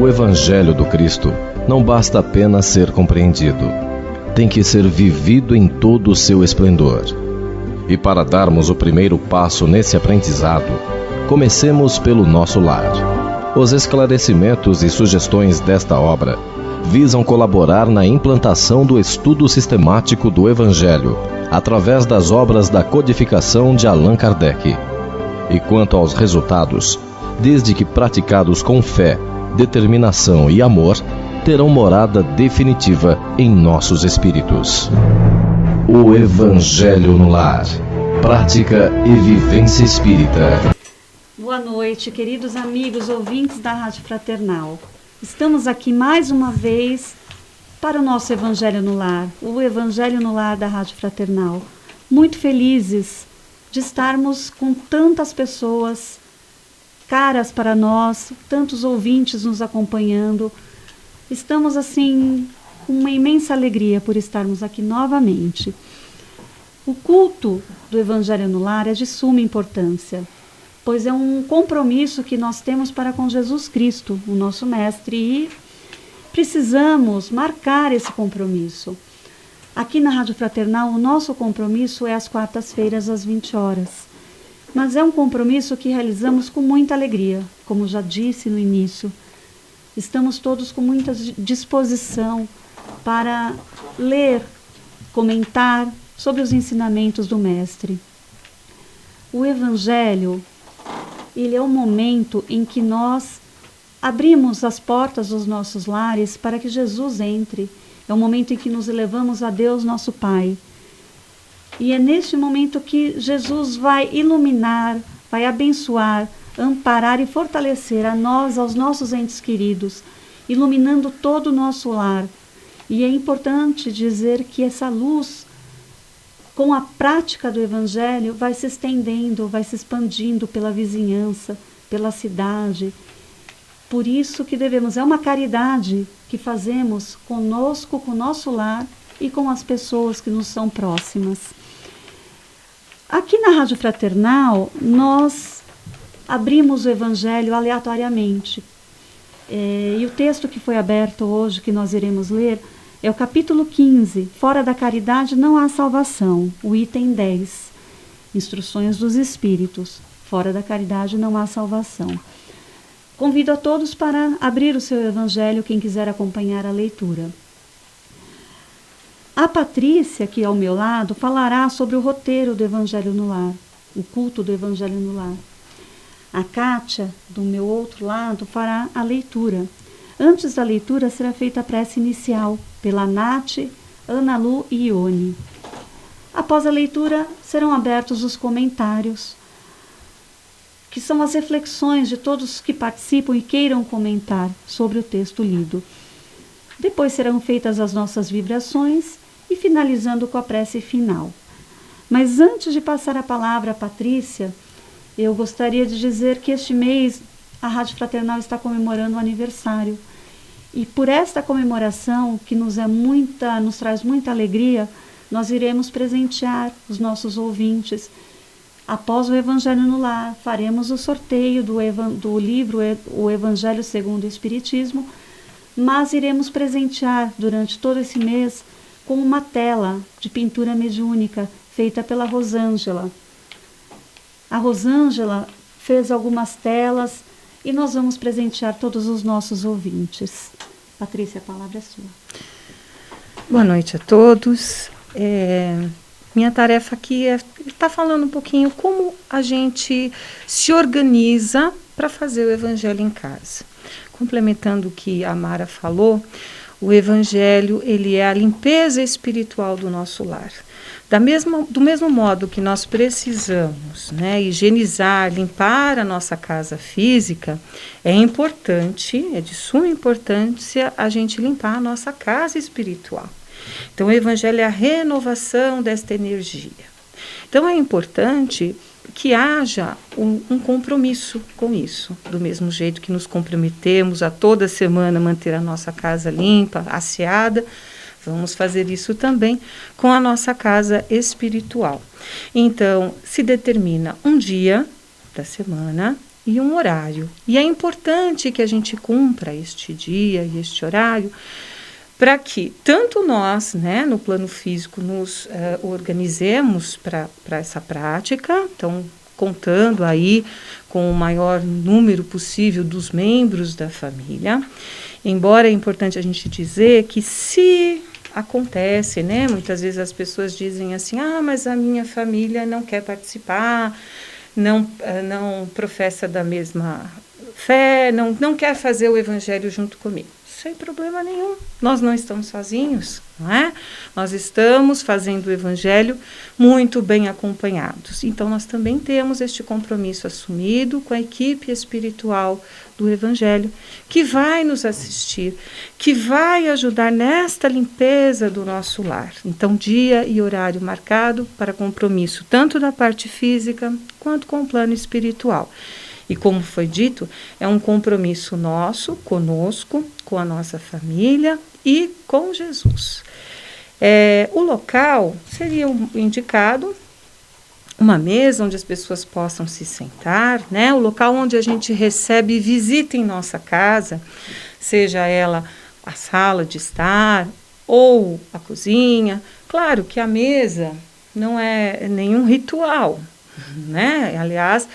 O Evangelho do Cristo não basta apenas ser compreendido, tem que ser vivido em todo o seu esplendor. E para darmos o primeiro passo nesse aprendizado, comecemos pelo nosso lar. Os esclarecimentos e sugestões desta obra visam colaborar na implantação do estudo sistemático do Evangelho, através das obras da codificação de Allan Kardec. E quanto aos resultados, desde que praticados com fé, determinação e amor, terão morada definitiva em nossos espíritos. O Evangelho no Lar. Prática e vivência espírita. Boa noite, queridos amigos ouvintes da Rádio Fraternal. Estamos aqui mais uma vez para o nosso Evangelho no Lar, o Evangelho no Lar da Rádio Fraternal. Muito felizes de estarmos com tantas pessoas caras para nós, tantos ouvintes nos acompanhando. Estamos assim com uma imensa alegria por estarmos aqui novamente. O culto do Evangelho no Lar é de suma importância, pois é um compromisso que nós temos para com Jesus Cristo, o nosso Mestre, e precisamos marcar esse compromisso. Aqui na Rádio Fraternal, o nosso compromisso é às quartas-feiras, às 20 horas. Mas é um compromisso que realizamos com muita alegria, como já disse no início. Estamos todos com muita disposição para ler, comentar sobre os ensinamentos do Mestre. O Evangelho, ele é o momento em que nós abrimos as portas dos nossos lares para que Jesus entre. É o momento em que nos elevamos a Deus, nosso Pai. E é neste momento que Jesus vai iluminar, vai abençoar, amparar e fortalecer a nós, aos nossos entes queridos, iluminando todo o nosso lar. E é importante dizer que essa luz, com a prática do Evangelho, vai se estendendo, vai se expandindo pela vizinhança, pela cidade. Por isso que devemos, é uma caridade que fazemos conosco, com o nosso lar e com as pessoas que nos são próximas. Aqui na Rádio Fraternal, nós abrimos o Evangelho aleatoriamente. E o texto que foi aberto hoje, que nós iremos ler, é o capítulo 15, Fora da Caridade não há salvação, o item 10, Instruções dos Espíritos, Fora da Caridade não há salvação. Convido a todos para abrir o seu Evangelho, quem quiser acompanhar a leitura. A Patrícia, que é ao meu lado, falará sobre o roteiro do Evangelho no Lar, o culto do Evangelho no Lar. A Kátia, do meu outro lado, fará a leitura. Antes da leitura será feita a prece inicial pela Nath, Ana Lu e Ione. Após a leitura serão abertos os comentários, que são as reflexões de todos que participam e queiram comentar sobre o texto lido. Depois serão feitas as nossas vibrações e finalizando com a prece final. Mas antes de passar a palavra à Patrícia, eu gostaria de dizer que este mês a Rádio Fraternal está comemorando o aniversário. E por esta comemoração, que nos traz muita alegria, nós iremos presentear os nossos ouvintes. Após o Evangelho no Lar, faremos o sorteio do livro O Evangelho segundo o Espiritismo, mas iremos presentear durante todo esse mês com uma tela de pintura mediúnica feita pela Rosângela. A Rosângela fez algumas telas e nós vamos presentear todos os nossos ouvintes. Patrícia, a palavra é sua. Boa noite a todos. Minha tarefa aqui é estar falando um pouquinho como a gente se organiza para fazer o Evangelho em casa. Complementando o que a Mara falou, o Evangelho, ele é a limpeza espiritual do nosso lar. Do mesmo modo que nós precisamos, higienizar, limpar a nossa casa física, é importante, é de suma importância a gente limpar a nossa casa espiritual. Então, o Evangelho é a renovação desta energia. Então, é importante que haja um compromisso com isso, do mesmo jeito que nos comprometemos a toda semana manter a nossa casa limpa, asseada, vamos fazer isso também com a nossa casa espiritual. Então, se determina um dia da semana e um horário. E é importante que a gente cumpra este dia e este horário para que tanto nós, né, no plano físico, nos organizemos para essa prática, então contando aí com o maior número possível dos membros da família. Embora é importante a gente dizer que se acontece, né, muitas vezes as pessoas dizem assim, mas a minha família não quer participar, não professa da mesma fé, não quer fazer o evangelho junto comigo. Sem problema nenhum, nós não estamos sozinhos, não é? Nós estamos fazendo o evangelho muito bem acompanhados. Então, nós também temos este compromisso assumido com a equipe espiritual do evangelho, que vai nos assistir, que vai ajudar nesta limpeza do nosso lar. Então, dia e horário marcado para compromisso, tanto da parte física quanto com o plano espiritual. E como foi dito, é um compromisso nosso, conosco, com a nossa família e com Jesus. O local seria indicado uma mesa onde as pessoas possam se sentar, né? O local onde a gente recebe visita em nossa casa, seja ela a sala de estar ou a cozinha. Claro que a mesa não é nenhum ritual, né? Aliás,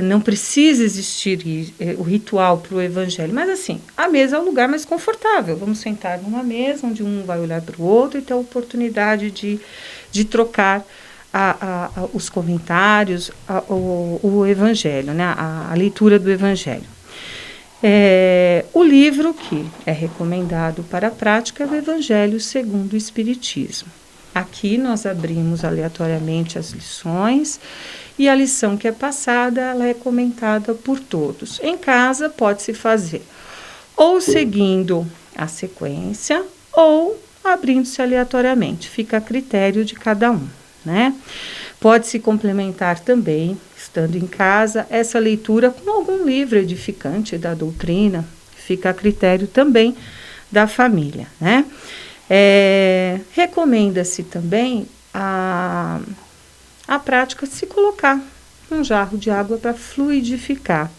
não precisa existir o ritual para o evangelho, mas assim, a mesa é o lugar mais confortável. Vamos sentar numa mesa onde um vai olhar para o outro e ter a oportunidade de trocar os comentários, o evangelho, né? A leitura do evangelho. O livro que é recomendado para a prática é o Evangelho segundo o Espiritismo. Aqui nós abrimos aleatoriamente as lições e a lição que é passada, ela é comentada por todos. Em casa pode-se fazer ou seguindo a sequência ou abrindo-se aleatoriamente, fica a critério de cada um, né? Pode-se complementar também, estando em casa, essa leitura com algum livro edificante da doutrina, fica a critério também da família, né? Recomenda-se também a prática de se colocar um jarro de água para fluidificar.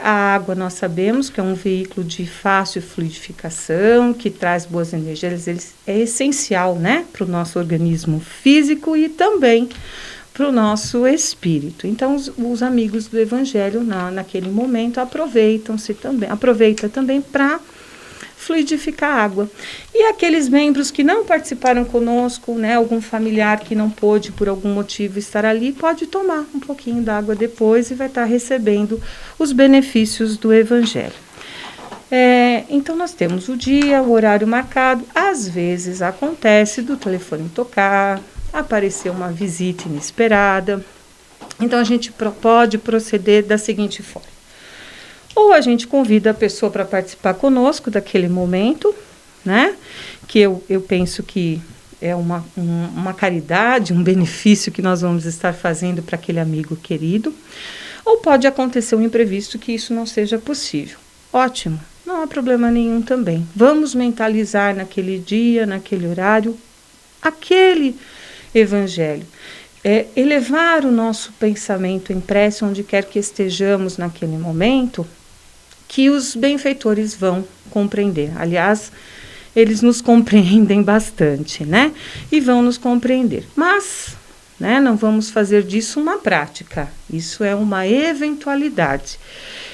A água nós sabemos que é um veículo de fácil fluidificação, que traz boas energias, ele é essencial, né, para o nosso organismo físico e também para o nosso espírito. Então, os amigos do Evangelho, naquele momento, aproveita também para fluidificar a água. E aqueles membros que não participaram conosco, né, algum familiar que não pôde por algum motivo estar ali, pode tomar um pouquinho da água depois e vai estar recebendo os benefícios do Evangelho. Então nós temos o dia, o horário marcado. Às vezes acontece do telefone tocar, aparecer uma visita inesperada. Então a gente pode proceder da seguinte forma. Ou a gente convida a pessoa para participar conosco daquele momento, né? Que eu penso que é uma caridade, um benefício que nós vamos estar fazendo para aquele amigo querido. Ou pode acontecer um imprevisto que isso não seja possível. Ótimo, não há problema nenhum também. Vamos mentalizar naquele dia, naquele horário, aquele evangelho. Elevar o nosso pensamento em prece onde quer que estejamos naquele momento, que os benfeitores vão compreender. Aliás, eles nos compreendem bastante, né? E vão nos compreender. Mas, né, não vamos fazer disso uma prática. Isso é uma eventualidade.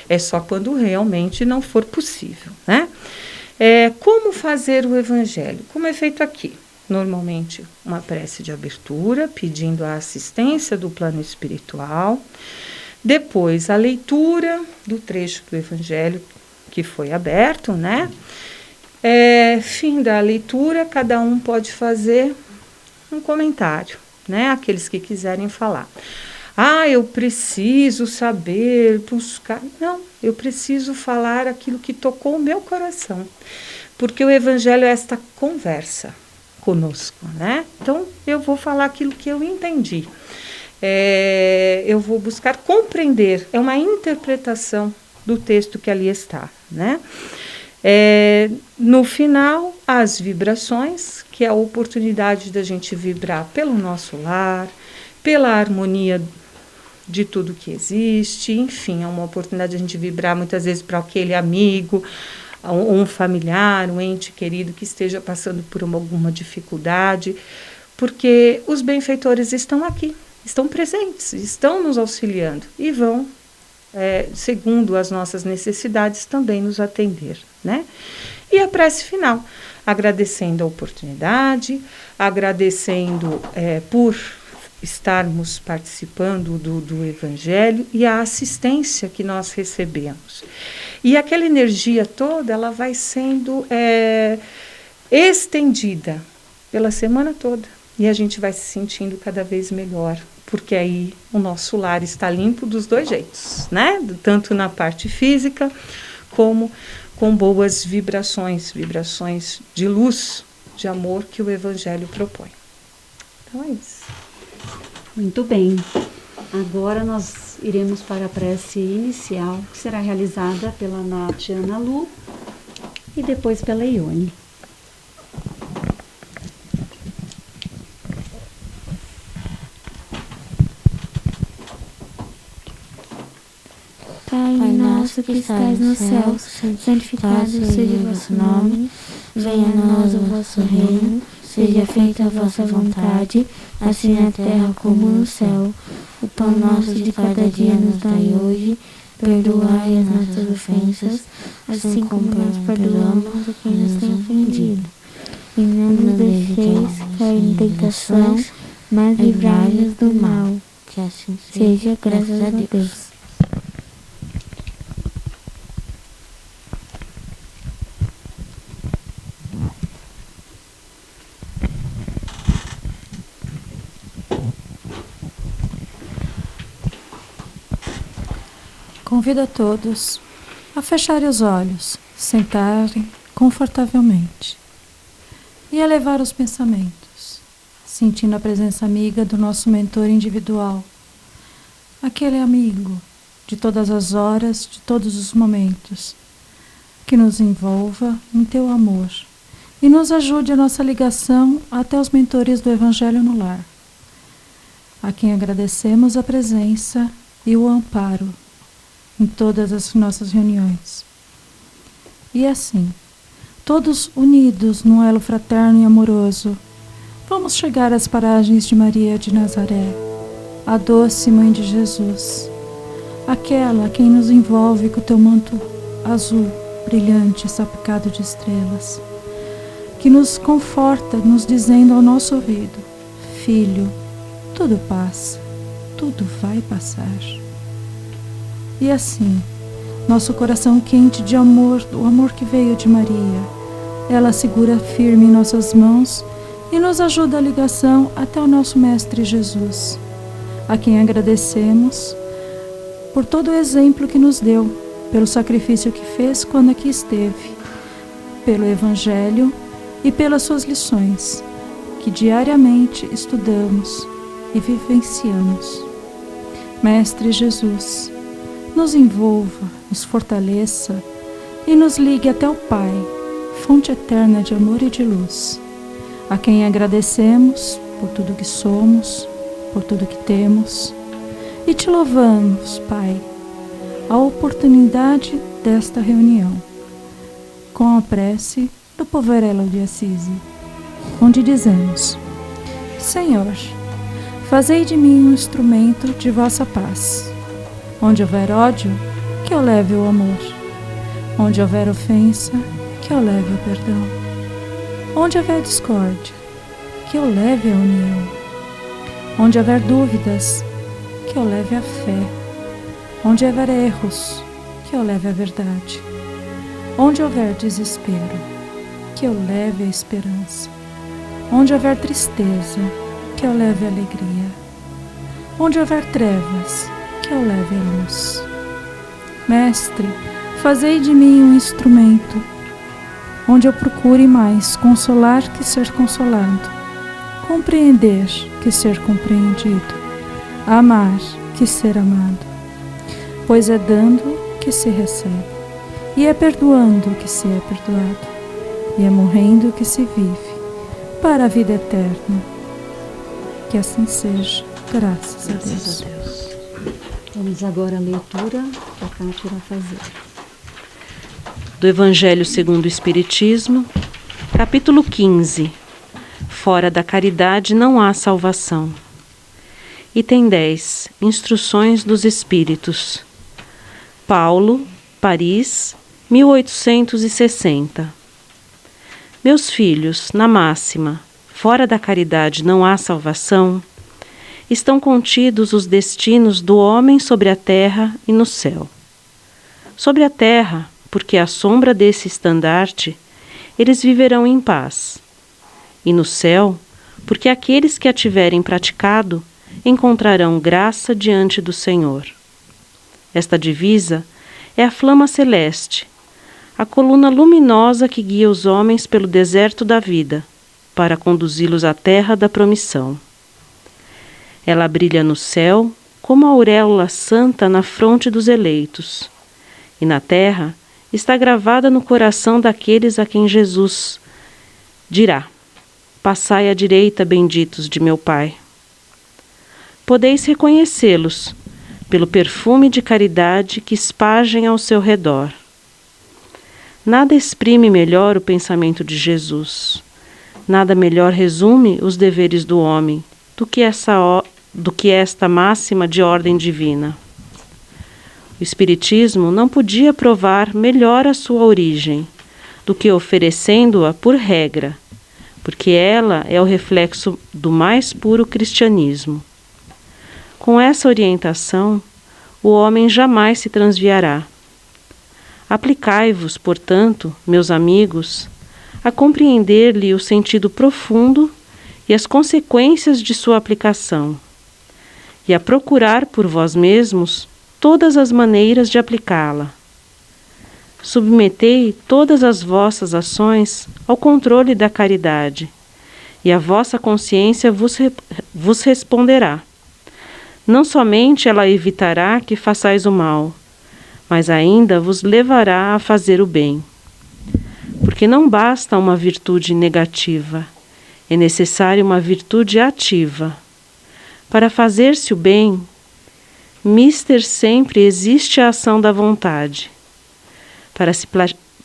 É só quando realmente não for possível, né? Como fazer o evangelho? Como é feito aqui? Normalmente, uma prece de abertura, pedindo a assistência do plano espiritual. Depois, a leitura do trecho do Evangelho que foi aberto, né? Fim da leitura, cada um pode fazer um comentário, né? Aqueles que quiserem falar. Eu preciso saber, buscar. Não, eu preciso falar aquilo que tocou o meu coração. Porque o Evangelho é esta conversa conosco, né? Então, eu vou falar aquilo que eu entendi. Eu vou buscar compreender, é uma interpretação do texto que ali está, né? No final, as vibrações, que é a oportunidade da gente vibrar pelo nosso lar, pela harmonia de tudo que existe, enfim, é uma oportunidade de a gente vibrar muitas vezes para aquele amigo, um familiar, um ente querido que esteja passando por alguma dificuldade, porque os benfeitores estão aqui, estão presentes, estão nos auxiliando e vão, segundo as nossas necessidades, também nos atender, né? E a prece final, agradecendo a oportunidade, agradecendo por estarmos participando do Evangelho e a assistência que nós recebemos. E aquela energia toda, ela vai sendo estendida pela semana toda. E a gente vai se sentindo cada vez melhor, porque aí o nosso lar está limpo dos dois jeitos, né? Tanto na parte física, como com boas vibrações de luz, de amor que o Evangelho propõe. Então é isso. Muito bem. Agora nós iremos para a prece inicial, que será realizada pela Nath Ana Lu e depois pela Ione. Pai nosso que estais no céu, santificado seja o vosso nome, venha a nós o vosso reino, seja feita a vossa vontade, assim na terra como no céu. O pão nosso de cada dia nos dai hoje, perdoai as nossas ofensas, assim como nós perdoamos a quem nos tem ofendido. E não nos deixeis cair em tentação, mas livrai-nos do mal. Que assim seja, graças a Deus. Convido a todos a fecharem os olhos, sentarem confortavelmente e elevar os pensamentos, sentindo a presença amiga do nosso mentor individual, aquele amigo de todas as horas, de todos os momentos, que nos envolva em teu amor e nos ajude a nossa ligação até os mentores do Evangelho no Lar, a quem agradecemos a presença e o amparo em todas as nossas reuniões. E assim, todos unidos num elo fraterno e amoroso, vamos chegar às paragens de Maria de Nazaré, a doce Mãe de Jesus, aquela quem nos envolve com o teu manto azul, brilhante, salpicado de estrelas, que nos conforta, nos dizendo ao nosso ouvido: filho, tudo passa, tudo vai passar. E assim, nosso coração quente de amor, o amor que veio de Maria, ela segura firme em nossas mãos e nos ajuda a ligação até o nosso Mestre Jesus, a quem agradecemos por todo o exemplo que nos deu, pelo sacrifício que fez quando aqui esteve, pelo Evangelho e pelas suas lições, que diariamente estudamos e vivenciamos. Mestre Jesus, nos envolva, nos fortaleça e nos ligue até o Pai, fonte eterna de amor e de luz, a quem agradecemos por tudo que somos, por tudo que temos, e te louvamos, Pai, a oportunidade desta reunião, com a prece do Poverello de Assisi, onde dizemos: Senhor, fazei de mim um instrumento de vossa paz. Onde houver ódio, que eu leve o amor. Onde houver ofensa, que eu leve o perdão. Onde houver discórdia, que eu leve a união. Onde houver dúvidas, que eu leve a fé. Onde houver erros, que eu leve a verdade. Onde houver desespero, que eu leve a esperança. Onde houver tristeza, que eu leve a alegria. Onde houver trevas, que eu leve a luz. Mestre, fazei de mim um instrumento, onde eu procure mais consolar que ser consolado, compreender que ser compreendido, amar que ser amado. Pois é dando que se recebe, e é perdoando que se é perdoado, e é morrendo que se vive, para a vida eterna. Que assim seja, graças a Deus. Vamos agora à leitura que a Cátia irá fazer. Do Evangelho segundo o Espiritismo, capítulo 15. Fora da caridade não há salvação. Item 10. Instruções dos Espíritos. Paulo, Paris, 1860. Meus filhos, na máxima, fora da caridade não há salvação, estão contidos os destinos do homem sobre a terra e no céu. Sobre a terra, porque à sombra desse estandarte, eles viverão em paz. E no céu, porque aqueles que a tiverem praticado encontrarão graça diante do Senhor. Esta divisa é a flama celeste, a coluna luminosa que guia os homens pelo deserto da vida, para conduzi-los à terra da promissão. Ela brilha no céu como a auréola santa na fronte dos eleitos, e na terra está gravada no coração daqueles a quem Jesus dirá: passai à direita, benditos de meu Pai. Podeis reconhecê-los pelo perfume de caridade que espagem ao seu redor. Nada exprime melhor o pensamento de Jesus, nada melhor resume os deveres do homem do que esta máxima de ordem divina. O Espiritismo não podia provar melhor a sua origem do que oferecendo-a por regra, porque ela é o reflexo do mais puro cristianismo. Com essa orientação, o homem jamais se transviará. Aplicai-vos, portanto, meus amigos, a compreender-lhe o sentido profundo e as consequências de sua aplicação, e a procurar por vós mesmos todas as maneiras de aplicá-la. Submetei todas as vossas ações ao controle da caridade, e a vossa consciência vos responderá. Não somente ela evitará que façais o mal, mas ainda vos levará a fazer o bem. Porque não basta uma virtude negativa, é necessária uma virtude ativa. Para fazer-se o bem, mister sempre existe a ação da vontade.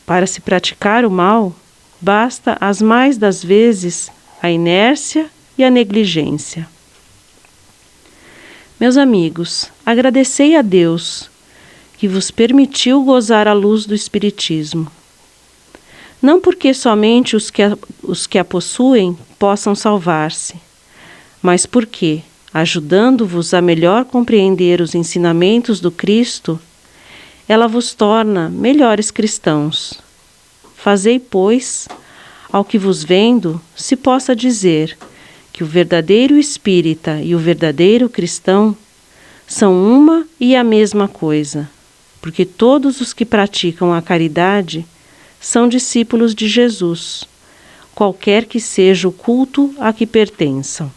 Para se praticar o mal, basta as mais das vezes a inércia e a negligência. Meus amigos, agradecei a Deus que vos permitiu gozar a luz do Espiritismo. Não porque somente os que a possuem possam salvar-se, mas porque, ajudando-vos a melhor compreender os ensinamentos do Cristo, ela vos torna melhores cristãos. Fazei, pois, ao que vos vendo, se possa dizer que o verdadeiro espírita e o verdadeiro cristão são uma e a mesma coisa, porque todos os que praticam a caridade são discípulos de Jesus, qualquer que seja o culto a que pertençam.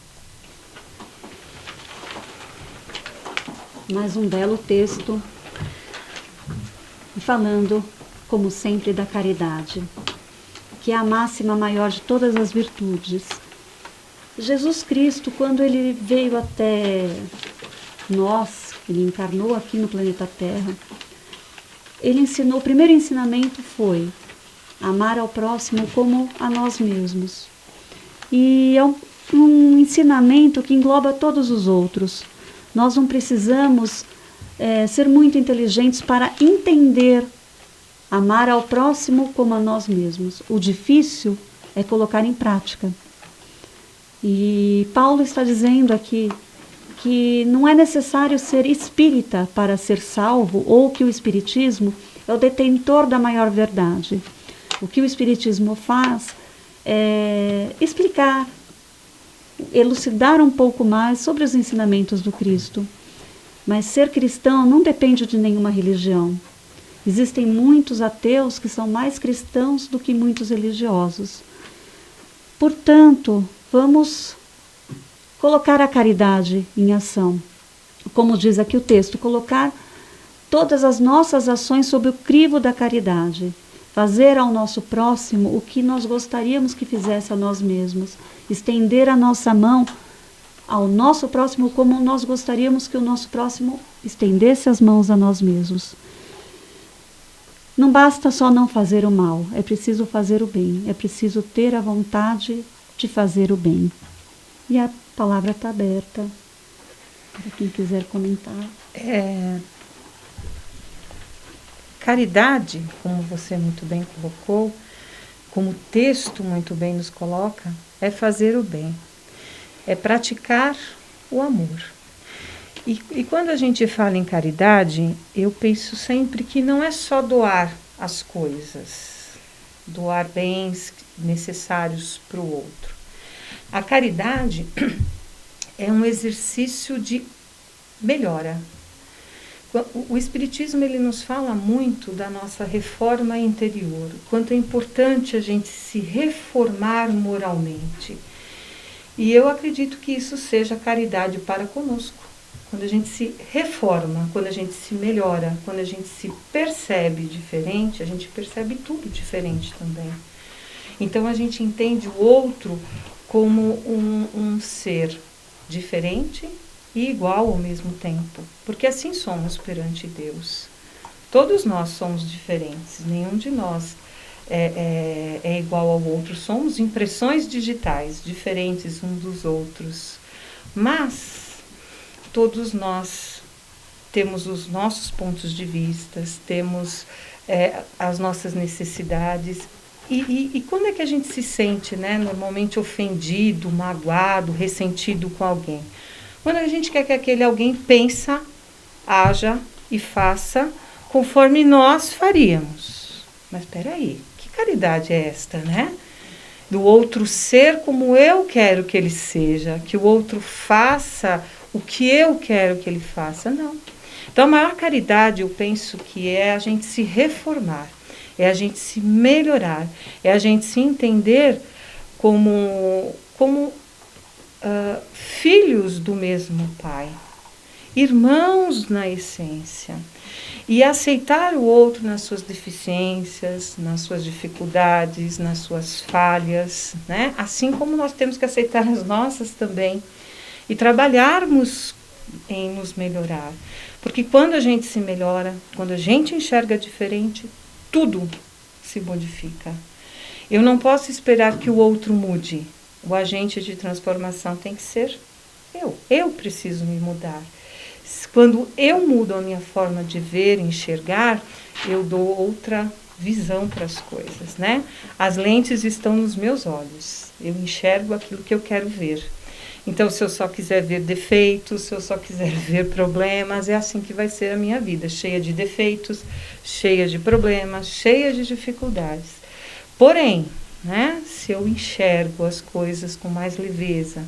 Mais um belo texto falando, como sempre, da caridade, que é a máxima maior de todas as virtudes. Jesus Cristo, quando ele veio até nós, ele encarnou aqui no planeta Terra, ele ensinou, o primeiro ensinamento foi amar ao próximo como a nós mesmos. E é um ensinamento que engloba todos os outros. Nós não precisamos ser muito inteligentes para entender amar ao próximo como a nós mesmos. O difícil é colocar em prática. E Paulo está dizendo aqui que não é necessário ser espírita para ser salvo, ou que o espiritismo é o detentor da maior verdade. O que o espiritismo faz é explicar, elucidar um pouco mais sobre os ensinamentos do Cristo. Mas ser cristão não depende de nenhuma religião. Existem muitos ateus que são mais cristãos do que muitos religiosos. Portanto, vamos colocar a caridade em ação. Como diz aqui o texto, colocar todas as nossas ações sob o crivo da caridade. Fazer ao nosso próximo o que nós gostaríamos que fizesse a nós mesmos. Estender a nossa mão ao nosso próximo como nós gostaríamos que o nosso próximo estendesse as mãos a nós mesmos. Não basta só não fazer o mal, é preciso fazer o bem, é preciso ter a vontade de fazer o bem. E a palavra está aberta para quem quiser comentar. Caridade, como você muito bem colocou, como o texto muito bem nos coloca, é fazer o bem, é praticar o amor. E quando a gente fala em caridade, eu penso sempre que não é só doar as coisas, doar bens necessários para o outro. A caridade é um exercício de melhora. O Espiritismo ele nos fala muito da nossa reforma interior, quanto é importante a gente se reformar moralmente. E eu acredito que isso seja caridade para conosco. Quando a gente se reforma, quando a gente se melhora, quando a gente se percebe diferente, a gente percebe tudo diferente também. Então a gente entende o outro como um ser diferente e igual ao mesmo tempo, porque assim somos perante Deus. Todos nós somos diferentes, nenhum de nós é igual ao outro. Somos impressões digitais, diferentes uns dos outros, mas todos nós temos os nossos pontos de vista, temos as nossas necessidades. E quando é que a gente se sente, né, normalmente ofendido, magoado, ressentido com alguém? Quando a gente quer que aquele alguém pensa, haja e faça conforme nós faríamos. Mas espera aí, que caridade é esta, né? Do outro ser como eu quero que ele seja, que o outro faça o que eu quero que ele faça. Não. Então a maior caridade, eu penso que é a gente se reformar, é a gente se melhorar, é a gente se entender como filhos do mesmo Pai, irmãos na essência, e aceitar o outro nas suas deficiências, nas suas dificuldades, nas suas falhas, né? Assim como nós temos que aceitar as nossas também, e trabalharmos em nos melhorar, porque quando a gente se melhora, quando a gente enxerga diferente, tudo se modifica. Eu não posso esperar que o outro mude. O agente de transformação tem que ser eu. Eu preciso me mudar. Quando eu mudo a minha forma de ver, enxergar, eu dou outra visão para as coisas, né? As lentes estão nos meus olhos. Eu enxergo aquilo que eu quero ver. Então, se eu só quiser ver defeitos, se eu só quiser ver problemas, é assim que vai ser a minha vida, cheia de defeitos, cheia de problemas, cheia de dificuldades. Porém, né, se eu enxergo as coisas com mais leveza,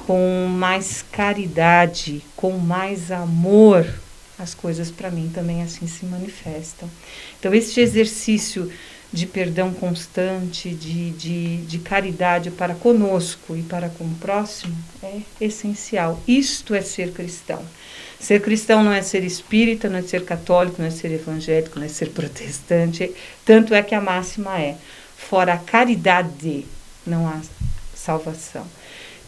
com mais caridade, com mais amor, as coisas para mim também assim se manifestam. Então, esse exercício de perdão constante, de caridade para conosco e para com o próximo é essencial. Isto é ser cristão. Ser cristão não é ser espírita, não é ser católico, não é ser evangélico, não é ser protestante. Tanto é que a máxima é: fora a caridade não há salvação.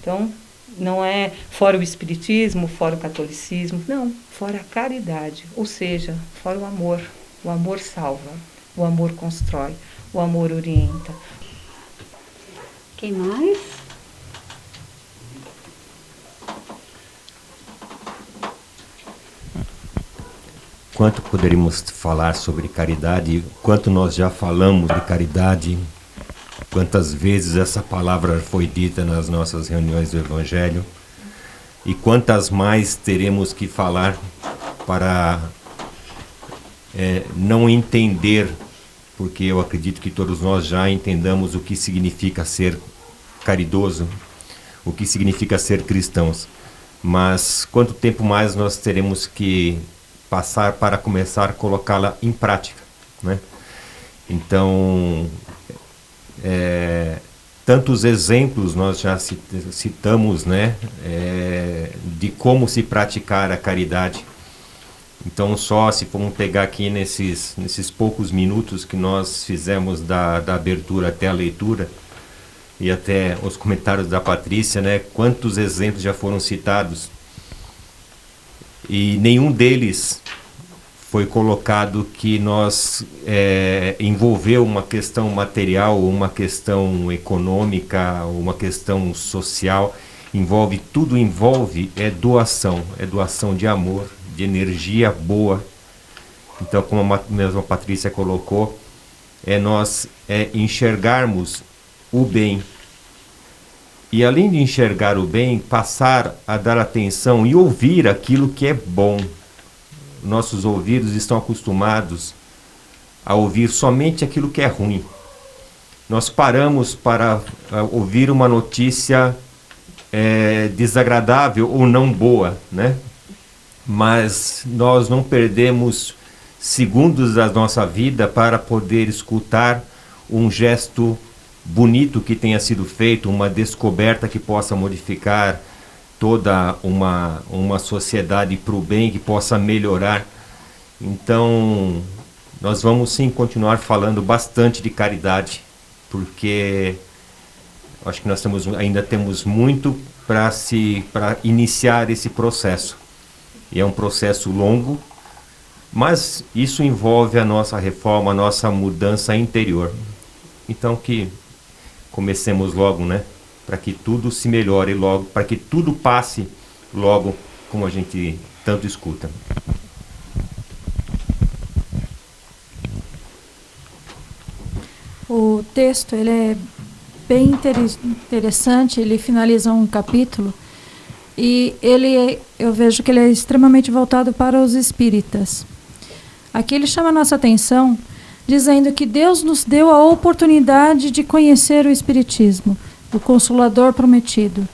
Então, não é fora o espiritismo, fora o catolicismo, não, fora a caridade, ou seja, fora o amor. O amor salva, o amor constrói, o amor orienta. Quem mais? Quanto poderíamos falar sobre caridade, quanto nós já falamos de caridade, quantas vezes essa palavra foi dita nas nossas reuniões do Evangelho, e quantas mais teremos que falar para não entender, porque eu acredito que todos nós já entendamos o que significa ser caridoso, o que significa ser cristãos. Mas quanto tempo mais nós teremos que passar para começar a colocá-la em prática, né? Então, tantos exemplos nós já citamos, né, de como se praticar a caridade. Então, só se formos pegar aqui nesses poucos minutos que nós fizemos da abertura até a leitura, e até os comentários da Patrícia, né? Quantos exemplos já foram citados e nenhum deles foi colocado que nós envolveu uma questão material, uma questão econômica, uma questão social. Tudo envolve doação de amor, de energia boa. Então, como a mesma Patrícia colocou, nós enxergarmos o bem. E além de enxergar o bem, passar a dar atenção e ouvir aquilo que é bom. Nossos ouvidos estão acostumados a ouvir somente aquilo que é ruim. Nós paramos para ouvir uma notícia desagradável ou não boa, né? Mas nós não perdemos segundos da nossa vida para poder escutar um gesto bonito que tenha sido feito, uma descoberta que possa modificar toda uma sociedade para o bem, que possa melhorar. Então, nós vamos sim continuar falando bastante de caridade, porque acho que nós ainda temos muito para iniciar esse processo. E é um processo longo, mas isso envolve a nossa reforma, a nossa mudança interior. Então que comecemos logo, né? Para que tudo se melhore logo, para que tudo passe logo, como a gente tanto escuta. O texto ele é bem interessante, ele finaliza um capítulo e eu vejo que ele é extremamente voltado para os espíritas. Aqui ele chama a nossa atenção dizendo que Deus nos deu a oportunidade de conhecer o Espiritismo, o Consolador prometido.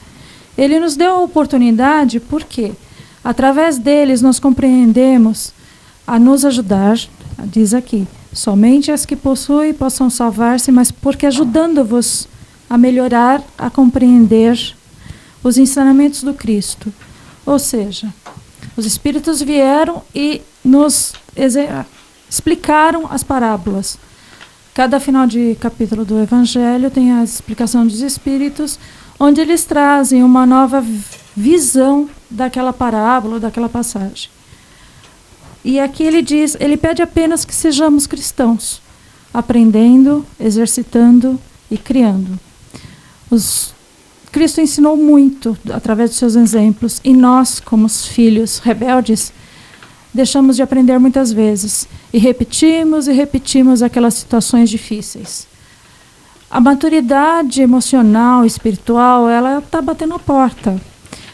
Ele nos deu a oportunidade porque, através deles, nós compreendemos a nos ajudar, diz aqui, somente as que possuem possam salvar-se, mas porque ajudando-vos a melhorar, a compreender os ensinamentos do Cristo. Ou seja, os Espíritos vieram e nos explicaram as parábolas. Cada final de capítulo do Evangelho tem a explicação dos Espíritos, onde eles trazem uma nova visão daquela parábola, daquela passagem. E aqui ele pede apenas que sejamos cristãos, aprendendo, exercitando e criando. Cristo ensinou muito através dos seus exemplos, e nós, como os filhos rebeldes, deixamos de aprender muitas vezes e repetimos aquelas situações difíceis. A maturidade emocional, espiritual, ela está batendo a porta.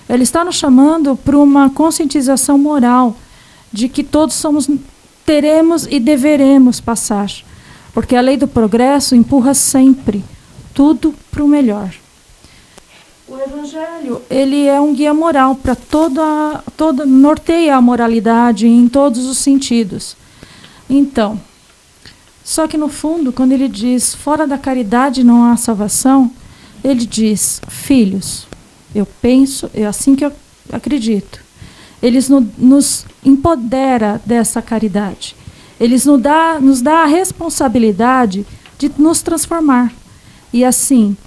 Ela está nos chamando para uma conscientização moral de que todos teremos e deveremos passar, porque a lei do progresso empurra sempre tudo para o melhor. O Evangelho, ele é um guia moral para norteia a moralidade em todos os sentidos. Então, só que no fundo, quando ele diz fora da caridade não há salvação, ele diz, filhos, é assim que eu acredito. Ele nos empodera dessa caridade. Ele nos dá a responsabilidade de nos transformar. E assim,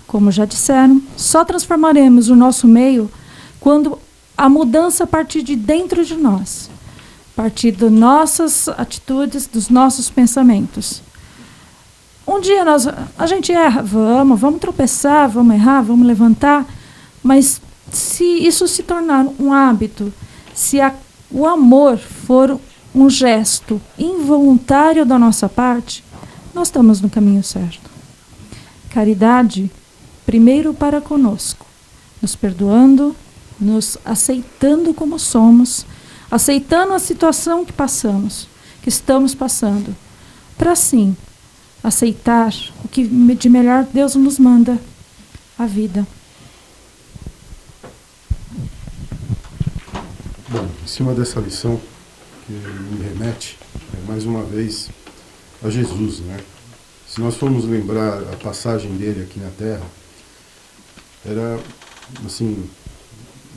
como já disseram, só transformaremos o nosso meio quando a mudança partir de dentro de nós, partir das nossas atitudes, dos nossos pensamentos. Um dia a gente erra, vamos tropeçar, vamos errar, vamos levantar, mas se isso se tornar um hábito, se o amor for um gesto involuntário da nossa parte, nós estamos no caminho certo. Caridade, primeiro para conosco, nos perdoando, nos aceitando como somos, aceitando a situação que passamos, que estamos passando, para sim aceitar o que de melhor Deus nos manda, a vida. Bom, em cima dessa lição que me remete, mais uma vez, a Jesus, né? Se nós formos lembrar a passagem dele aqui na Terra, era, assim,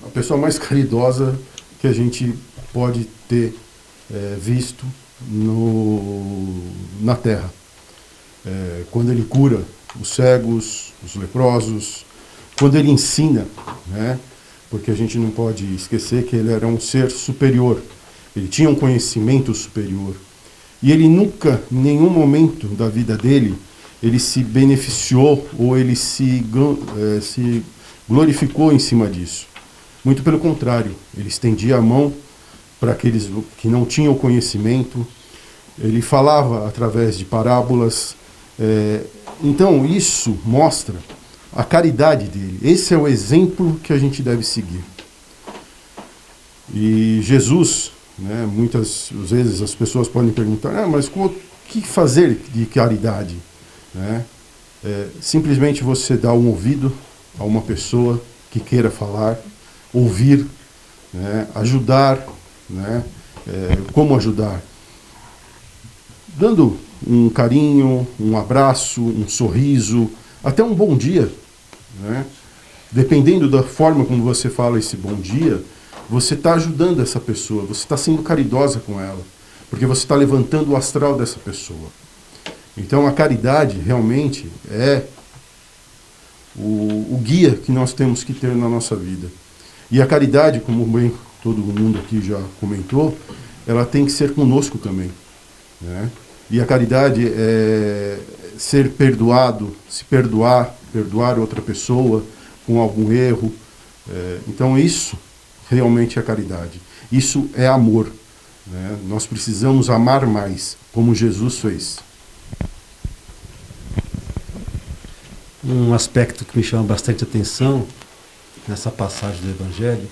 a pessoa mais caridosa que a gente pode ter visto na Terra. Quando ele cura os cegos, os leprosos, quando ele ensina, né? Porque a gente não pode esquecer que ele era um ser superior, ele tinha um conhecimento superior. E ele nunca, em nenhum momento da vida dele, ele se beneficiou ou ele se glorificou em cima disso. Muito pelo contrário, ele estendia a mão para aqueles que não tinham conhecimento, ele falava através de parábolas. Então isso mostra a caridade dele. Esse é o exemplo que a gente deve seguir. E Jesus, né, muitas vezes as pessoas podem perguntar, mas o que fazer de caridade? Né? Simplesmente você dá um ouvido a uma pessoa que queira falar, ouvir, né, ajudar, né? Como ajudar? Dando um carinho, um abraço, um sorriso, até um bom dia, né? Dependendo da forma como você fala esse bom dia, você está ajudando essa pessoa, você está sendo caridosa com ela, porque você está levantando o astral dessa pessoa. Então a caridade realmente é o guia que nós temos que ter na nossa vida. E a caridade, como bem todo mundo aqui já comentou, ela tem que ser conosco também, né? E a caridade é ser perdoado, se perdoar outra pessoa com algum erro. Então isso realmente é caridade. Isso é amor, né? Nós precisamos amar mais, como Jesus fez. Um aspecto que me chama bastante atenção nessa passagem do Evangelho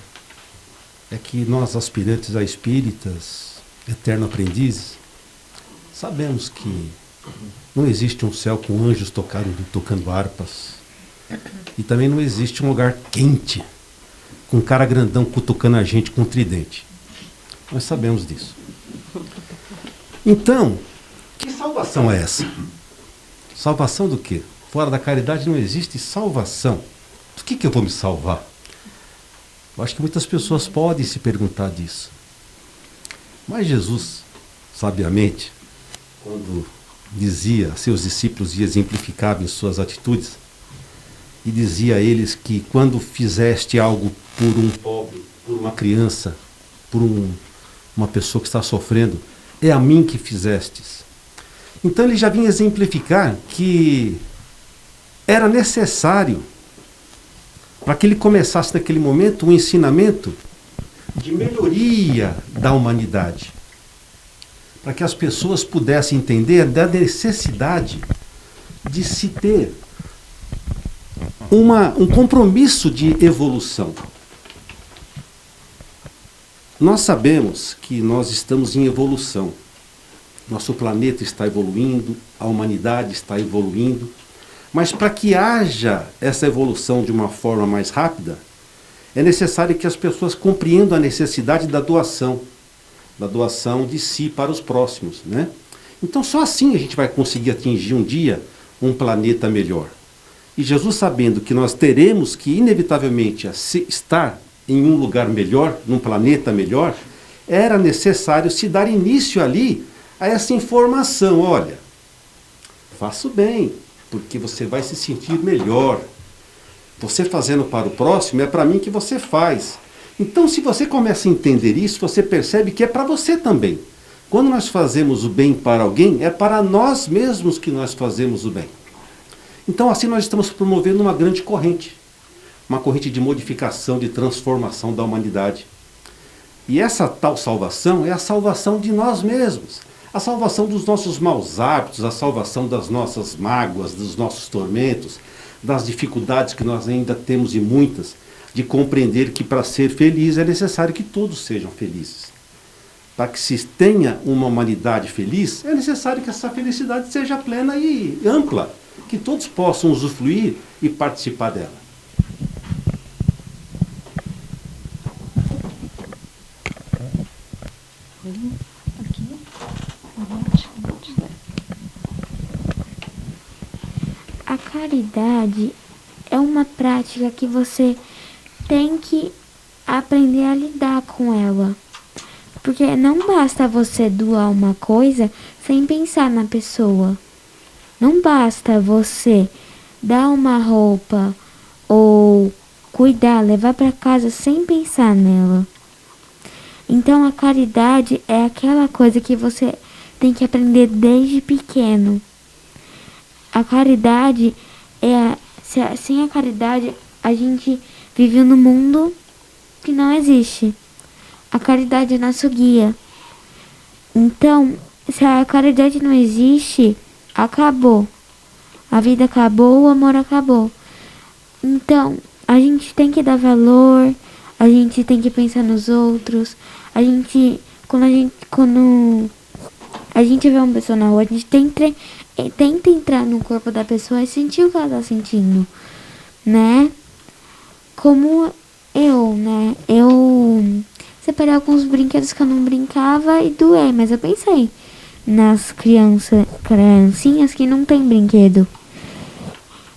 é que nós, aspirantes a espíritas, eterno aprendizes, sabemos que não existe um céu com anjos tocando harpas, e também não existe um lugar quente com um cara grandão cutucando a gente com um tridente. Nós sabemos disso. Então, que salvação é essa? Salvação do quê? Fora da caridade não existe salvação. Do que eu vou me salvar? Eu acho que muitas pessoas podem se perguntar disso. Mas Jesus, sabiamente, quando dizia a seus discípulos e exemplificava em suas atitudes, e dizia a eles que quando fizeste algo por um pobre, por uma criança, por uma pessoa que está sofrendo, é a mim que fizestes. Então ele já vinha exemplificar que era necessário, para que ele começasse naquele momento, um ensinamento de melhoria da humanidade, para que as pessoas pudessem entender da necessidade de se ter um compromisso de evolução. Nós sabemos que nós estamos em evolução. Nosso planeta está evoluindo, a humanidade está evoluindo, mas para que haja essa evolução de uma forma mais rápida, é necessário que as pessoas compreendam a necessidade da doação de si para os próximos, né? Então só assim a gente vai conseguir atingir um dia um planeta melhor. E Jesus, sabendo que nós teremos que inevitavelmente estar em um lugar melhor, num planeta melhor, era necessário se dar início ali a essa informação. Olha, faça o bem, porque você vai se sentir melhor. Você fazendo para o próximo, é para mim que você faz. Então, se você começa a entender isso, você percebe que é para você também. Quando nós fazemos o bem para alguém, é para nós mesmos que nós fazemos o bem. Então, assim nós estamos promovendo uma grande corrente. Uma corrente de modificação, de transformação da humanidade. E essa tal salvação é a salvação de nós mesmos. A salvação dos nossos maus hábitos, a salvação das nossas mágoas, dos nossos tormentos, das dificuldades que nós ainda temos e muitas, de compreender que para ser feliz é necessário que todos sejam felizes. Para que se tenha uma humanidade feliz, é necessário que essa felicidade seja plena e ampla, que todos possam usufruir e participar dela. A caridade é uma prática que você tem que aprender a lidar com ela. Porque não basta você doar uma coisa sem pensar na pessoa. Não basta você dar uma roupa ou cuidar, levar para casa sem pensar nela. Então a caridade é aquela coisa que você tem que aprender desde pequeno. A caridade sem a caridade a gente vive num mundo que não existe. A caridade é nosso guia. Então, se a caridade não existe, acabou. A vida acabou, o amor acabou. Então, a gente tem que dar valor, a gente tem que pensar nos outros. Quando a gente vê uma pessoa na rua, a gente tenta entrar no corpo da pessoa e sentir o que ela tá sentindo, né? Como eu, né? Eu separei alguns brinquedos que eu não brincava e doei, mas eu pensei nas criancinhas que não tem brinquedo.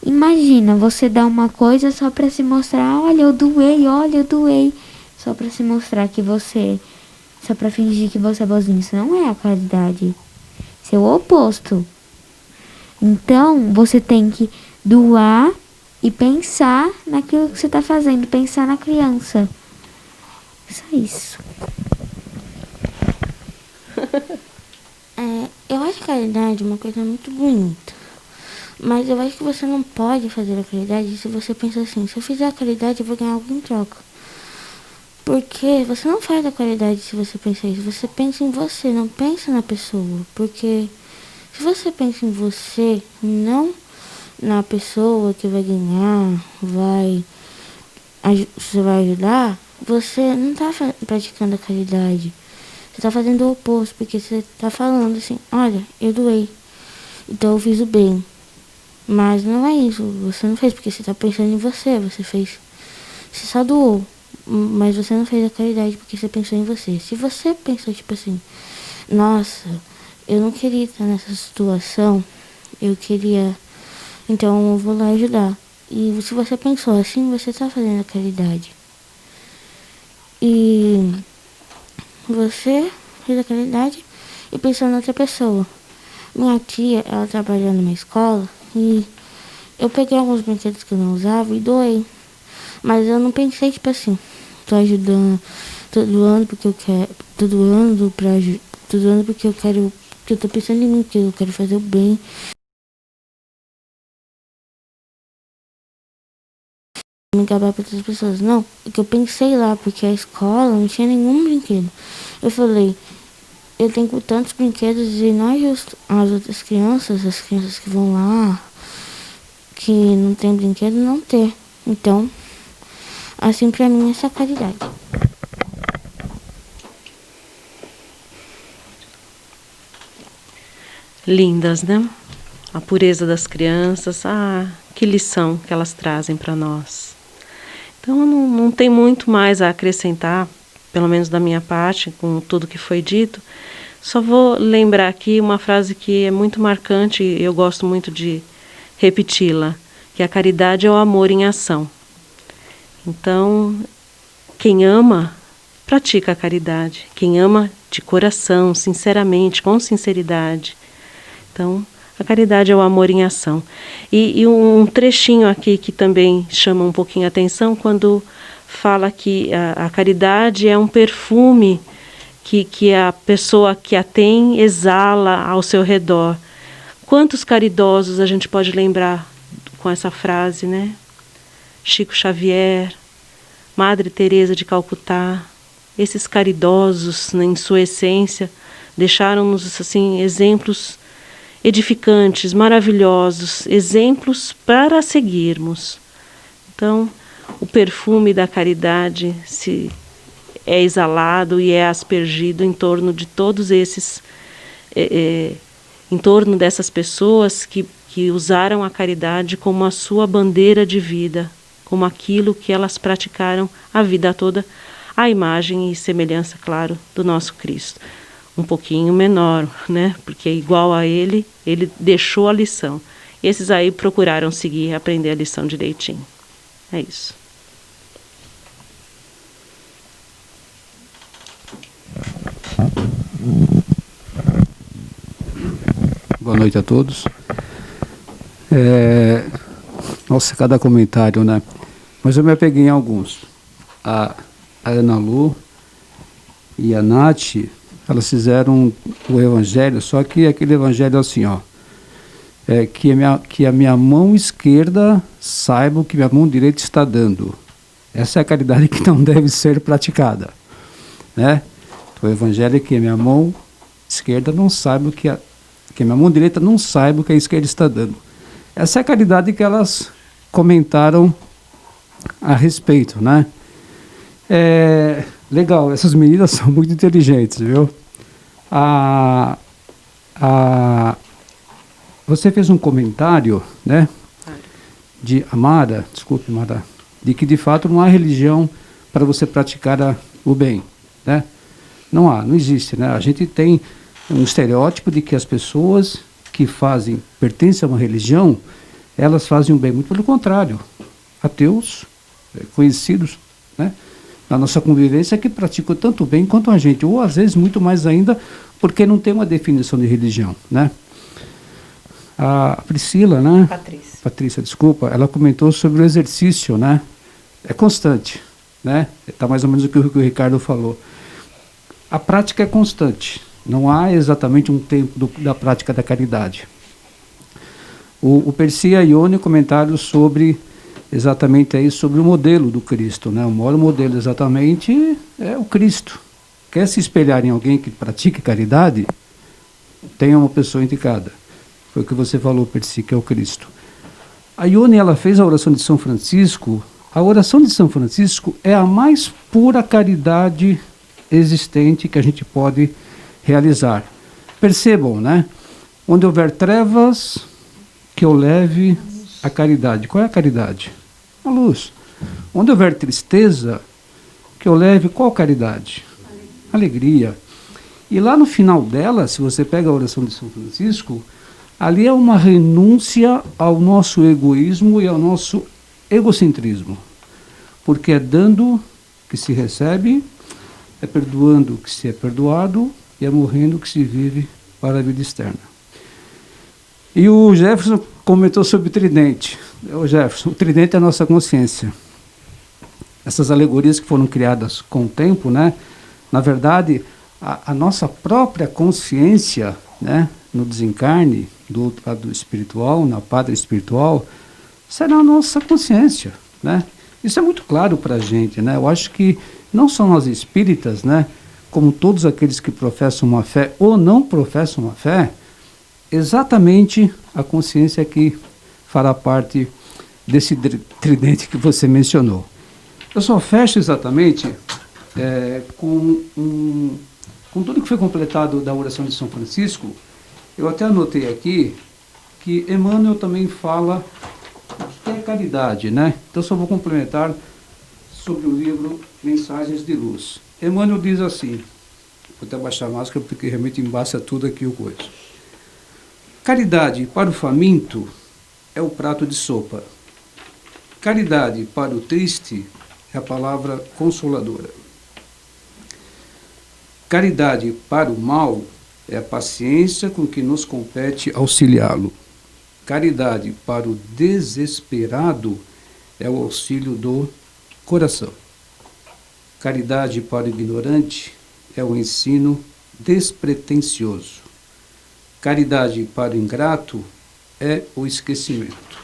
Imagina, você dar uma coisa só pra se mostrar, olha, eu doei. Só pra se mostrar que só pra fingir que você é bonzinho. Isso não é a caridade. Isso é o oposto. Então, você tem que doar e pensar naquilo que você tá fazendo. Pensar na criança. Só isso. Eu acho a caridade uma coisa muito bonita. Mas eu acho que você não pode fazer a caridade se você pensa assim, se eu fizer a caridade eu vou ganhar algo em troca. Porque você não faz a caridade se você pensa isso. Você pensa em você, não pensa na pessoa. Porque se você pensa em você, não na pessoa que vai ganhar, você vai ajudar, você não está praticando a caridade. Você está fazendo o oposto, porque você está falando assim, olha, eu doei, então eu fiz o bem. Mas não é isso, você não fez porque você está pensando em você, você só doou, mas você não fez a caridade porque você pensou em você. Se você pensou tipo assim, nossa, eu não queria estar nessa situação, então eu vou lá ajudar. E se você pensou assim, você está fazendo a caridade. E você fez a caridade e pensou na outra pessoa. Minha tia, ela trabalha numa escola e eu peguei alguns brinquedos que eu não usava e doei. Mas eu não pensei, tipo assim, tô doando porque eu quero, tô doando porque eu quero, porque eu tô pensando em mim, que eu quero fazer o bem. Me acabar para outras pessoas. Não, é que eu pensei lá, porque a escola não tinha nenhum brinquedo. Eu falei, eu tenho tantos brinquedos e não é justo as outras crianças, as crianças que vão lá, que não tem brinquedo, não ter. Então, assim pra mim essa é a caridade. Lindas, né? A pureza das crianças, que lição que elas trazem para nós. Então não tem muito mais a acrescentar, pelo menos da minha parte, com tudo que foi dito. Só vou lembrar aqui uma frase que é muito marcante e eu gosto muito de repeti-la, que a caridade é o amor em ação. Então, quem ama, pratica a caridade. Quem ama de coração, sinceramente, com sinceridade. Então, a caridade é o amor em ação. E um trechinho aqui que também chama um pouquinho a atenção, quando fala que a caridade é um perfume que a pessoa que a tem exala ao seu redor. Quantos caridosos a gente pode lembrar com essa frase, né? Chico Xavier, Madre Teresa de Calcutá, esses caridosos, né, em sua essência, deixaram-nos assim exemplos edificantes, maravilhosos, exemplos para seguirmos. Então, o perfume da caridade é exalado e é aspergido em torno de todos esses, em torno dessas pessoas que usaram a caridade como a sua bandeira de vida, como aquilo que elas praticaram a vida toda, à imagem e semelhança, claro, do nosso Cristo. Um pouquinho menor, né? Porque igual a ele deixou a lição. Esses aí procuraram seguir, aprender a lição direitinho. É isso. Boa noite a todos. Nossa, cada comentário, né? Mas eu me apeguei em alguns. A Ana Lu e a Nath, elas fizeram o evangelho, só que aquele evangelho assim, ó. Que a minha mão esquerda saiba o que minha mão direita está dando. Essa é a caridade que não deve ser praticada, né? O evangelho é que a minha mão esquerda não saiba que a minha mão direita não saiba o que a esquerda está dando. Essa é a caridade que elas comentaram a respeito, né? Legal, essas meninas são muito inteligentes, viu? Você fez um comentário, né? De Amara, desculpe, Amara, de que de fato não há religião para você praticar o bem, né? Não existe, né? A gente tem um estereótipo de que as pessoas que pertencem a uma religião, elas fazem o bem. Muito pelo contrário, ateus, conhecidos, né, na nossa convivência, que praticam tanto bem quanto a gente, ou às vezes muito mais ainda, porque não tem uma definição de religião, né? A Priscila, né? Patrícia, desculpa, ela comentou sobre o exercício, né? É constante, né? Está mais ou menos o que o Ricardo falou. A prática é constante. Não há exatamente um tempo da prática da caridade. O Percy e a Ione comentaram sobre exatamente aí sobre o modelo do Cristo, né? O maior modelo exatamente é o Cristo. Quer se espelhar em alguém que pratique caridade? Tenha uma pessoa indicada. Foi o que você falou, Percy, que é o Cristo. A Ione, ela fez a oração de São Francisco. A oração de São Francisco é a mais pura caridade existente que a gente pode realizar. Percebam, né? Onde houver trevas, que eu leve a caridade. Qual é a caridade? A luz. Onde houver tristeza, que eu leve qual caridade? Alegria. E lá no final dela, se você pega a oração de São Francisco, ali é uma renúncia ao nosso egoísmo e ao nosso egocentrismo. Porque é dando que se recebe, é perdoando que se é perdoado, e é morrendo que se vive para a vida externa. E o Jefferson comentou sobre o tridente. O tridente é a nossa consciência. Essas alegorias que foram criadas com o tempo, né? Na verdade, a nossa própria consciência, né? No desencarne, do outro lado espiritual, na pátria espiritual, será a nossa consciência, né? Isso é muito claro para a gente, né? Eu acho que não só nós espíritas, né? Como todos aqueles que professam uma fé ou não professam uma fé, exatamente a consciência que fará parte desse tridente que você mencionou. Eu só fecho exatamente com tudo que foi completado da oração de São Francisco. Eu até anotei aqui que Emmanuel também fala que é caridade, né? Então só vou complementar sobre o livro Mensagens de Luz. Emmanuel diz assim, vou até baixar a máscara porque realmente embaça tudo aqui o coisa. Caridade para o faminto é o prato de sopa. Caridade para o triste é a palavra consoladora. Caridade para o mal é a paciência com que nos compete auxiliá-lo. Caridade para o desesperado é o auxílio do coração. Caridade para o ignorante é o ensino despretensioso. Caridade para o ingrato é o esquecimento.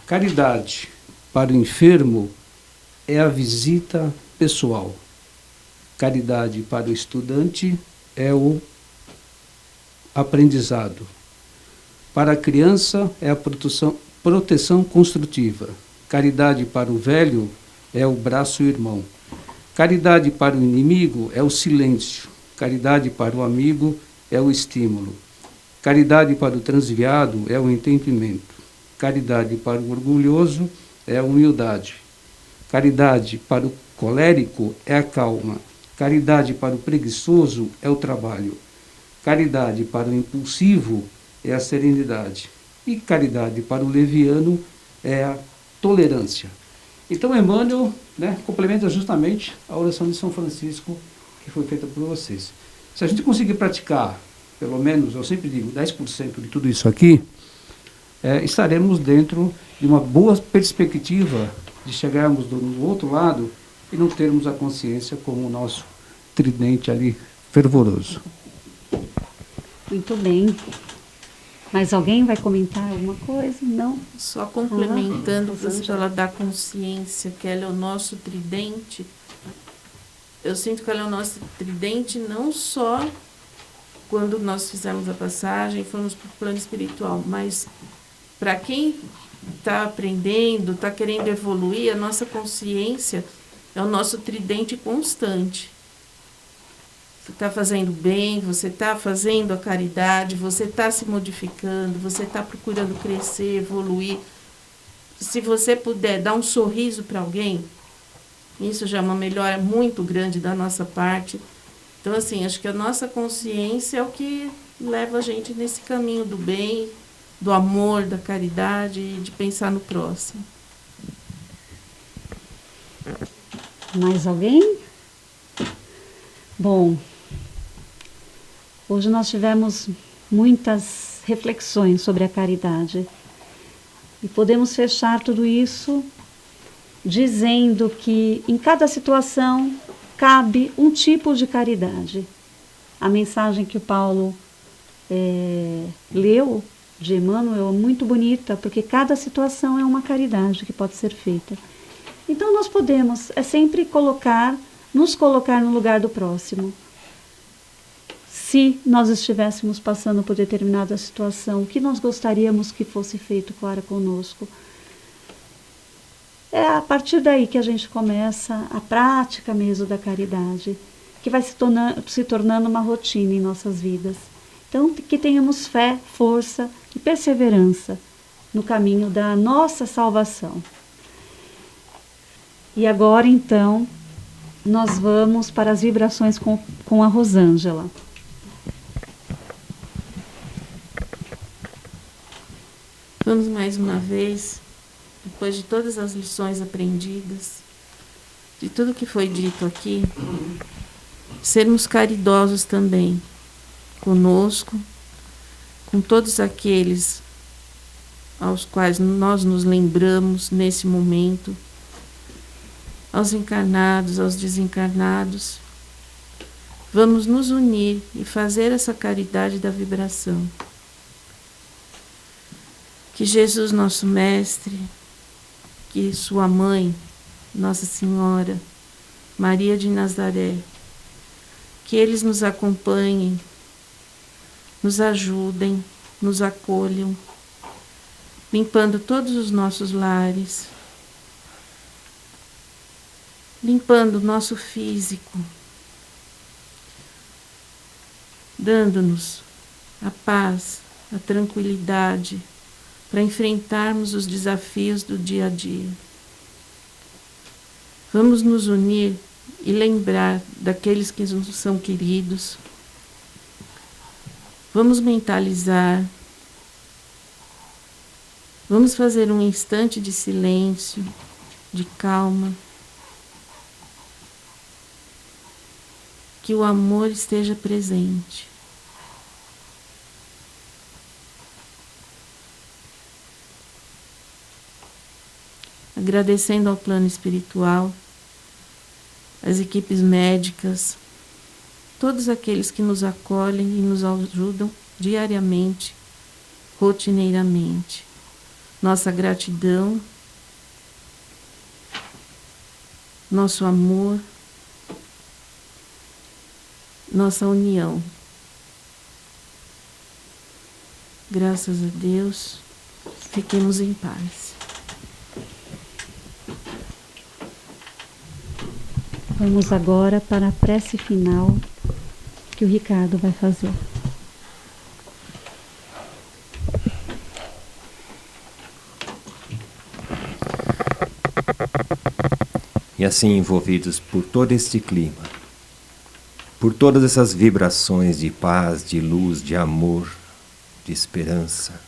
Caridade para o enfermo é a visita pessoal. Caridade para o estudante é o aprendizado. Para a criança é a proteção construtiva. Caridade para o velho é o braço irmão. Caridade para o inimigo é o silêncio. Caridade para o amigo é o estímulo. Caridade para o transviado é o entendimento. Caridade para o orgulhoso é a humildade. Caridade para o colérico é a calma. Caridade para o preguiçoso é o trabalho. Caridade para o impulsivo é a serenidade. E caridade para o leviano é a tolerância. Então, Emmanuel, né, complementa justamente a oração de São Francisco que foi feita por vocês. Se a gente conseguir praticar, pelo menos, eu sempre digo, 10% de tudo isso aqui, estaremos dentro de uma boa perspectiva de chegarmos do outro lado e não termos a consciência como o nosso tridente ali fervoroso. Muito bem. Mas alguém vai comentar alguma coisa? Não? Só complementando o que ela da consciência, que ela é o nosso tridente. Eu sinto que ela é o nosso tridente não só quando nós fizemos a passagem e fomos para o plano espiritual, mas para quem está aprendendo, está querendo evoluir, a nossa consciência é o nosso tridente constante. Você está fazendo bem, você está fazendo a caridade, você está se modificando, você está procurando crescer, evoluir. Se você puder dar um sorriso para alguém, isso já é uma melhora muito grande da nossa parte. Então, assim, acho que a nossa consciência é o que leva a gente nesse caminho do bem, do amor, da caridade e de pensar no próximo. Mais alguém? Bom, hoje nós tivemos muitas reflexões sobre a caridade e podemos fechar tudo isso dizendo que em cada situação cabe um tipo de caridade. A mensagem que o Paulo leu de Emmanuel é muito bonita, porque cada situação é uma caridade que pode ser feita. Então nós podemos sempre nos colocar no lugar do próximo. Se nós estivéssemos passando por determinada situação, o que nós gostaríamos que fosse feito para conosco? É a partir daí que a gente começa a prática mesmo da caridade, que vai se tornando uma rotina em nossas vidas. Então, que tenhamos fé, força e perseverança no caminho da nossa salvação. E agora, então, nós vamos para as vibrações com a Rosângela. Vamos mais uma vez, depois de todas as lições aprendidas, de tudo que foi dito aqui, sermos caridosos também conosco, com todos aqueles aos quais nós nos lembramos nesse momento, aos encarnados, aos desencarnados. Vamos nos unir e fazer essa caridade da vibração. Que Jesus, nosso Mestre, que sua mãe, Nossa Senhora, Maria de Nazaré, que eles nos acompanhem, nos ajudem, nos acolham, limpando todos os nossos lares, limpando o nosso físico, dando-nos a paz, a tranquilidade, para enfrentarmos os desafios do dia a dia. Vamos nos unir e lembrar daqueles que nos são queridos. Vamos mentalizar. Vamos fazer um instante de silêncio, de calma. Que o amor esteja presente. Agradecendo ao plano espiritual, as equipes médicas, todos aqueles que nos acolhem e nos ajudam diariamente, rotineiramente. Nossa gratidão, nosso amor, nossa união. Graças a Deus, fiquemos em paz. Vamos agora para a prece final que o Ricardo vai fazer. E assim, envolvidos por todo este clima, por todas essas vibrações de paz, de luz, de amor, de esperança,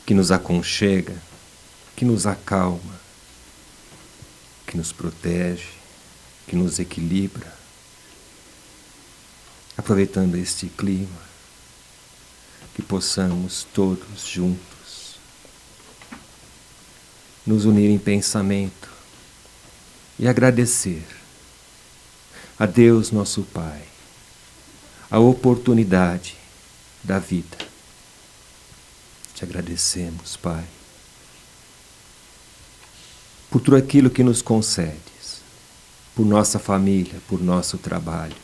que nos aconchega, que nos acalma, que nos protege, que nos equilibra, aproveitando este clima, que possamos todos juntos nos unir em pensamento e agradecer a Deus nosso Pai a oportunidade da vida. Te agradecemos, Pai, por tudo aquilo que nos concedes, por nossa família, por nosso trabalho,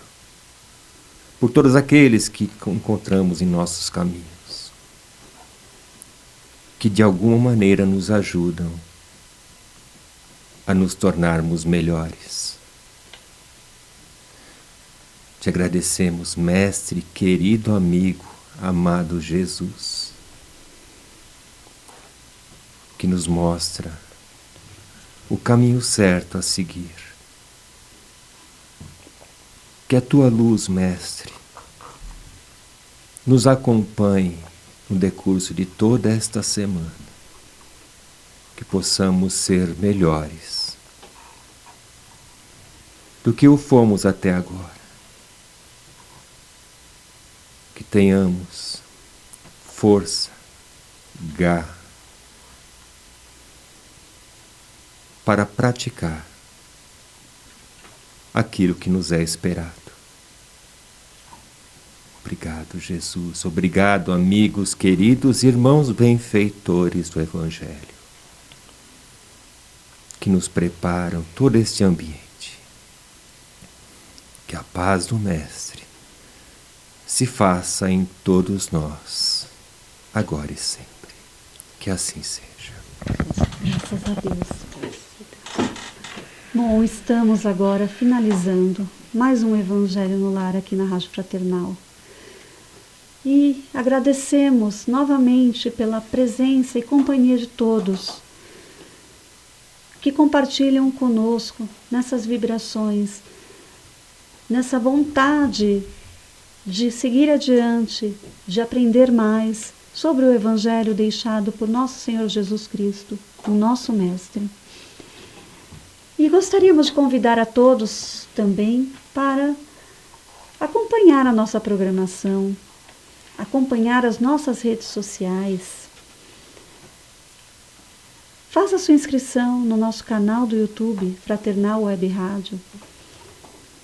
por todos aqueles que encontramos em nossos caminhos, que de alguma maneira nos ajudam a nos tornarmos melhores. Te agradecemos, Mestre, querido amigo, amado Jesus, que nos mostra o caminho certo a seguir. Que a tua luz, Mestre, nos acompanhe no decurso de toda esta semana, que possamos ser melhores do que o fomos até agora. Que tenhamos força, garra para praticar aquilo que nos é esperado. Obrigado, Jesus. Obrigado, amigos queridos, irmãos benfeitores do Evangelho, que nos preparam todo este ambiente. Que a paz do Mestre se faça em todos nós, agora e sempre. Que assim seja. Graças a Deus. Bom, estamos agora finalizando mais um Evangelho no Lar aqui na Rádio Fraternal. E agradecemos novamente pela presença e companhia de todos que compartilham conosco nessas vibrações, nessa vontade de seguir adiante, de aprender mais sobre o Evangelho deixado por nosso Senhor Jesus Cristo, o nosso Mestre. E gostaríamos de convidar a todos também para acompanhar a nossa programação, acompanhar as nossas redes sociais. Faça sua inscrição no nosso canal do YouTube, Fraternal Web Rádio.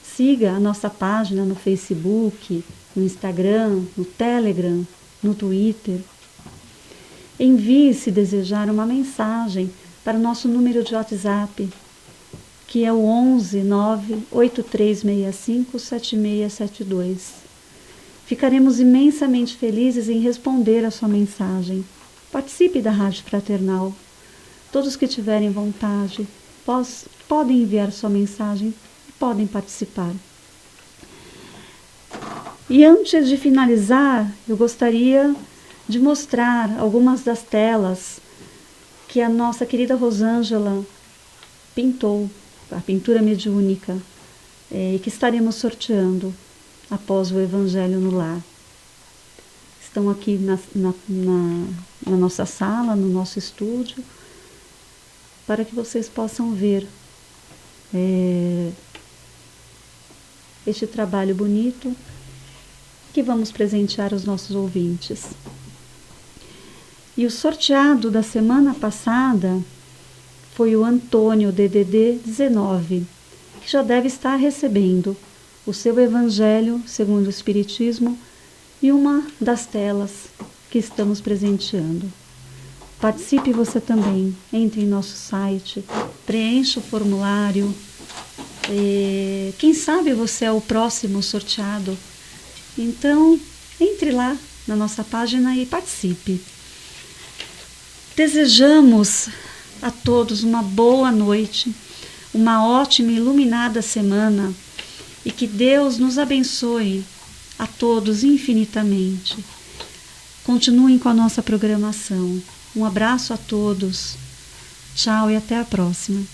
Siga a nossa página no Facebook, no Instagram, no Telegram, no Twitter. Envie, se desejar, uma mensagem para o nosso número de WhatsApp, que é o 11 98365 7672. Ficaremos imensamente felizes em responder a sua mensagem. Participe da Rádio Fraternal. Todos que tiverem vontade podem enviar sua mensagem e podem participar. E antes de finalizar, eu gostaria de mostrar algumas das telas que a nossa querida Rosângela pintou, a pintura mediúnica, que estaremos sorteando após o Evangelho no Lar. Estão aqui na nossa sala, no nosso estúdio, para que vocês possam ver este trabalho bonito que vamos presentear aos nossos ouvintes. E o sorteado da semana passada foi o Antônio DDD 19, que já deve estar recebendo o seu Evangelho segundo o Espiritismo e uma das telas que estamos presenteando. Participe você também, entre em nosso site, preencha o formulário. Quem sabe você é o próximo sorteado. Então, entre lá na nossa página e participe. Desejamos a todos uma boa noite, uma ótima e iluminada semana e que Deus nos abençoe a todos infinitamente. Continuem com a nossa programação. Um abraço a todos. Tchau e até a próxima.